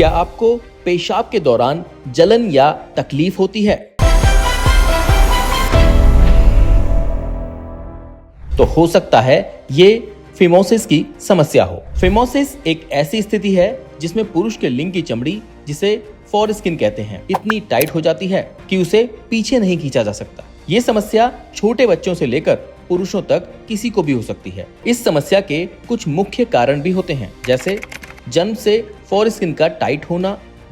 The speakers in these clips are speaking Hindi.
क्या आपको पेशाब के दौरान जलन या तकलीफ होती है? तो हो सकता है ये फिमोसिस की समस्या हो। फिमोसिस एक ऐसी स्थिति है जिसमें पुरुष के लिंग की चमड़ी, जिसे फोरस्किन कहते हैं, इतनी टाइट हो जाती है कि उसे पीछे नहीं खींचा जा सकता। ये समस्या छोटे बच्चों से लेकर पुरुषों तक किसी को भी हो सकती है। इस समस्या के कुछ मुख्य कारण भी होते हैं, जैसे जन्म से फोरस्किन का टाइट होना,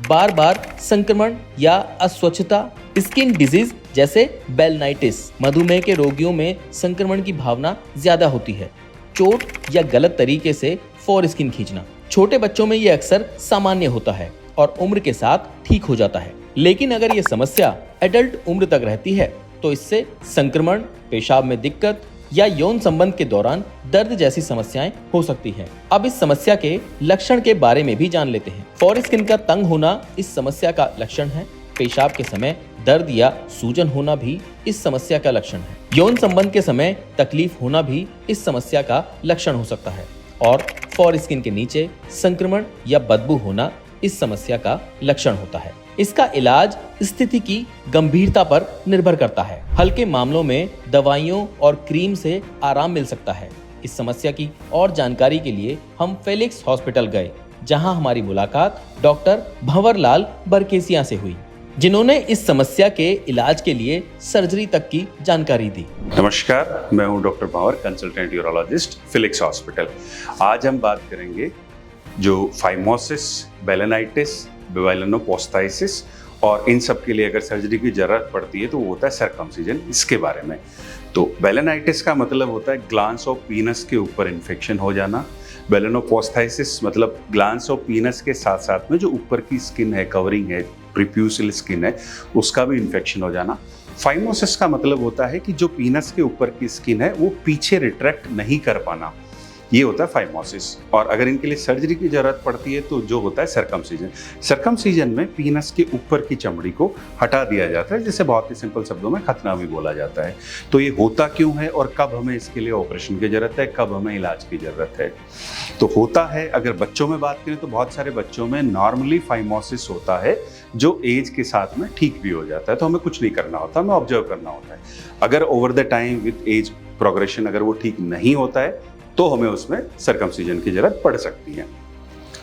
बार बार संक्रमण या अस्वच्छता, स्किन डिजीज जैसे बेलनाइटिस, मधुमेह के रोगियों में संक्रमण की भावना ज्यादा होती है, चोट या गलत तरीके से फोरस्किन खींचना। छोटे बच्चों में ये अक्सर सामान्य होता है और उम्र के साथ ठीक हो जाता है, लेकिन अगर ये समस्या एडल्ट उम्र तक रहती है तो इससे संक्रमण, पेशाब में दिक्कत या यौन संबंध के दौरान दर्द जैसी समस्याएं हो सकती हैं। अब इस समस्या के लक्षण के बारे में भी जान लेते हैं। फोरस्किन का तंग होना इस समस्या का लक्षण है। पेशाब के समय दर्द या सूजन होना भी इस समस्या का लक्षण है। यौन संबंध के समय तकलीफ होना भी इस समस्या का लक्षण हो सकता है और फोरस्किन के नीचे संक्रमण या बदबू होना इस समस्या का लक्षण होता है। इसका इलाज स्थिति की गंभीरता पर निर्भर करता है। हल्के मामलों में दवाइयों और क्रीम से आराम मिल सकता है। इस समस्या की और जानकारी के लिए हम फेलिक्स हॉस्पिटल गए, जहां हमारी मुलाकात डॉक्टर भंवरलाल बरकेसिया से हुई, जिन्होंने इस समस्या के इलाज के लिए सर्जरी तक की जानकारी दी। नमस्कार, मैं हूं डॉक्टर भंवर, कंसल्टेंट यूरोलॉजिस्ट, फेलिक्स हॉस्पिटल। आज हम बात करेंगे जो फाइमोसिस, बेलेनाइटिस, बेवेलिनोपोस्टाइसिस और इन सब के लिए अगर सर्जरी की जरूरत पड़ती है तो वो होता है सर्कमसिजन, इसके बारे में। तो बेलेनाइटिस का मतलब होता है ग्लांस ऑफ पीनस के ऊपर इन्फेक्शन हो जाना। बेलेनोपोस्टाइसिस मतलब ग्लांस ऑफ पीनस के साथ साथ में जो ऊपर की स्किन है, कवरिंग है, प्रीप्यूसिल स्किन है, उसका भी इन्फेक्शन हो जाना। फाइमोसिस का मतलब होता है कि जो पीनस के ऊपर की स्किन है वो पीछे रिट्रैक्ट नहीं कर पाना, ये होता है फाइमोसिस। और अगर इनके लिए सर्जरी की जरूरत पड़ती है तो जो होता है सर्कमसिजन। सर्कमसिजन में पीनस के ऊपर की चमड़ी को हटा दिया जाता है, जिसे बहुत ही सिंपल शब्दों में खतना भी बोला जाता है। तो ये होता क्यों है और कब हमें इसके लिए ऑपरेशन की जरूरत है, कब हमें इलाज की जरूरत है? तो होता है, अगर बच्चों में बात करें तो बहुत सारे बच्चों में नॉर्मली फाइमोसिस होता है जो एज के साथ में ठीक भी हो जाता है, तो हमें कुछ नहीं करना होता, हमें ऑब्जर्व करना होता है। अगर over the time with age progression अगर वो ठीक नहीं होता है तो हमें उसमें सर्कमसिजन की जरूरत पड़ सकती है।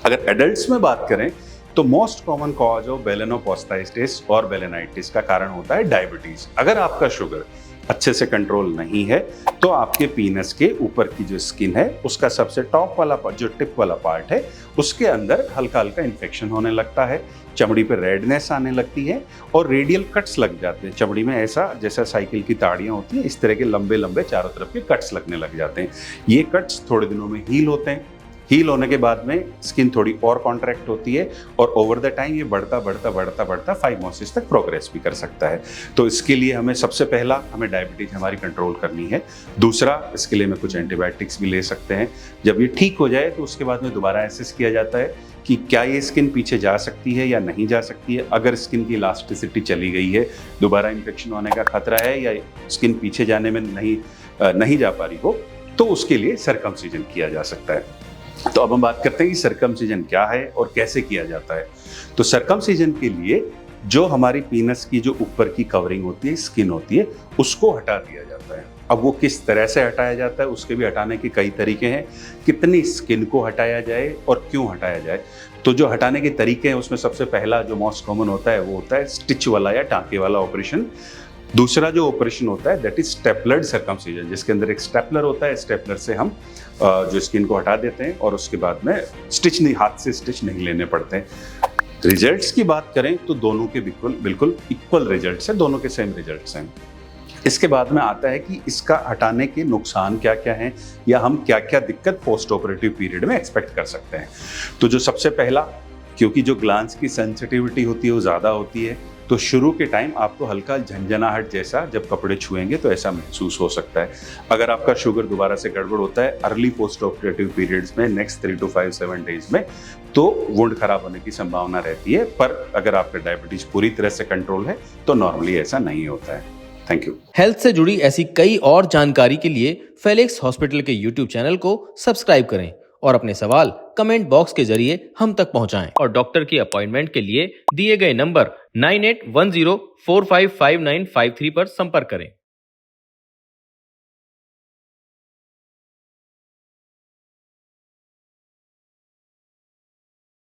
अगर एडल्ट्स में बात करें तो मोस्ट कॉमन कॉज ऑफ बेलेनोपोस्टाइटिस और बेलेनाइटिस का कारण होता है डायबिटीज। अगर आपका शुगर अच्छे से कंट्रोल नहीं है तो आपके पीनस के ऊपर की जो स्किन है उसका सबसे टॉप वाला जो टिप वाला पार्ट है उसके अंदर हल्का हल्का इन्फेक्शन होने लगता है, चमड़ी पे रेडनेस आने लगती है और रेडियल कट्स लग जाते हैं चमड़ी में। ऐसा जैसा साइकिल की ताड़ियाँ होती हैं, इस तरह के लंबे लंबे चारों तरफ के कट्स लगने लग जाते हैं। ये कट्स थोड़े दिनों में हील होते हैं। हील होने के बाद में स्किन थोड़ी और कॉन्ट्रैक्ट होती है और ओवर द टाइम ये बढ़ता बढ़ता बढ़ता बढ़ता फाइमोसिस तक प्रोग्रेस भी कर सकता है। तो इसके लिए हमें सबसे पहला हमें डायबिटीज हमारी कंट्रोल करनी है। दूसरा, इसके लिए मैं कुछ एंटीबायोटिक्स भी ले सकते हैं। जब ये ठीक हो जाए तो उसके बाद में दोबारा एसेस किया जाता है कि क्या ये स्किन पीछे जा सकती है या नहीं जा सकती है। अगर स्किन की इलास्टिसिटी चली गई है, दोबारा इन्फेक्शन होने का खतरा है या स्किन पीछे जाने में नहीं जा पा रही हो, तो उसके लिए सर्कमसिजन किया जा सकता है। तो अब हम बात करते हैं कि सर्कमसिजन क्या है और कैसे किया जाता है। तो सर्कमसिजन के लिए जो हमारी पीनस की जो ऊपर की कवरिंग होती है, स्किन होती है, उसको हटा दिया जाता है। अब वो किस तरह से हटाया जाता है, उसके भी हटाने के कई तरीके हैं। कितनी स्किन को हटाया जाए और क्यों हटाया जाए, तो जो हटाने के तरीके हैं उसमें सबसे पहला जो मोस्ट कॉमन होता है वो होता है स्टिच वाला या टाँके वाला ऑपरेशन। दूसरा जो ऑपरेशन होता है दैट इज स्टेपलर्ड सर्कमसिजन, जिसके अंदर एक स्टेपलर होता है। स्टेपलर से हम जो स्किन को हटा देते हैं और उसके बाद में हाथ से स्टिच नहीं लेने पड़ते हैं। रिजल्ट्स की बात करें तो दोनों के बिल्कुल इक्वल रिजल्ट्स हैं, दोनों के सेम रिजल्ट्स हैं। इसके बाद में आता है कि इसका हटाने के नुकसान क्या क्या हैं या हम क्या क्या दिक्कत पोस्ट ऑपरेटिव पीरियड में एक्सपेक्ट कर सकते हैं। तो जो सबसे पहला, क्योंकि जो ग्लांस की सेंसिटिविटी होती है वो ज़्यादा होती है, तो शुरू के टाइम आपको हल्का झंझनाहट जैसा जब कपड़े छुएंगे तो ऐसा महसूस हो सकता है। अगर आपका शुगर दोबारा से गड़बड़ होता है अर्ली पोस्ट ऑपरेटिव पीरियड्स में, नेक्स्ट 3 to 7 डेज में, तो वुंड खराब होने की संभावना रहती है। पर अगर आपका डायबिटीज पूरी तरह से कंट्रोल है तो नॉर्मली ऐसा नहीं होता है। Thank you. हेल्थ से जुड़ी ऐसी कई और जानकारी के लिए फेलिक्स हॉस्पिटल के YouTube चैनल को सब्सक्राइब करें और अपने सवाल कमेंट बॉक्स के जरिए हम तक पहुंचाएं और डॉक्टर की अपॉइंटमेंट के लिए दिए गए नंबर 9810455953 पर संपर्क करें।